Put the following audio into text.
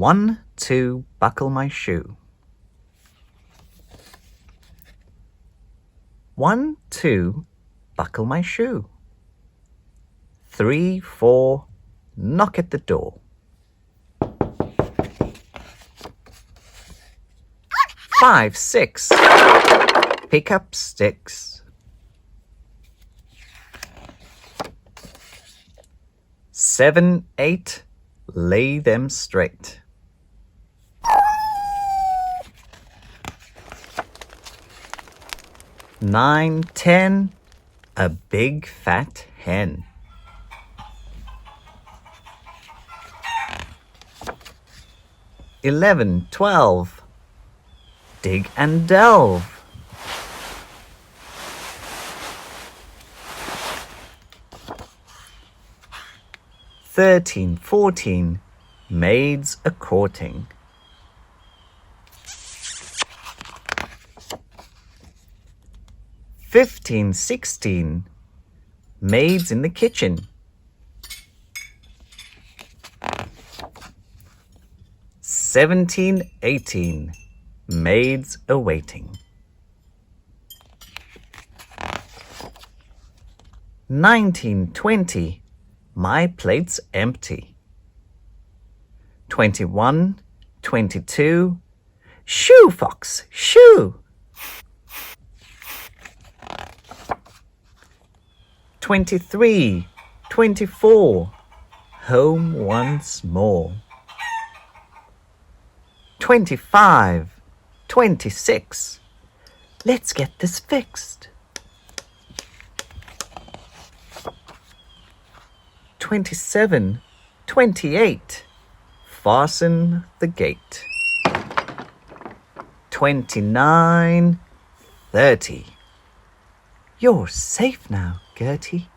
1, 2, buckle my shoe. 1, 2, buckle my shoe. 3, 4, knock at the door. 5, 6, pick up sticks. 7, 8, lay them straight. 9, 10, a big fat hen. 11, 12, dig and delve. 13, 14, maids a-courting. 15, 16, maids in the kitchen. 17, 18, maids awaiting. 19, 20, my plate's empty. 21, 22, shoo, fox, shoo. 23, 24, home once more. 25, 26, let's get this fixed. 27, 28, fasten the gate. 29, 30, you're safe now, Gertie.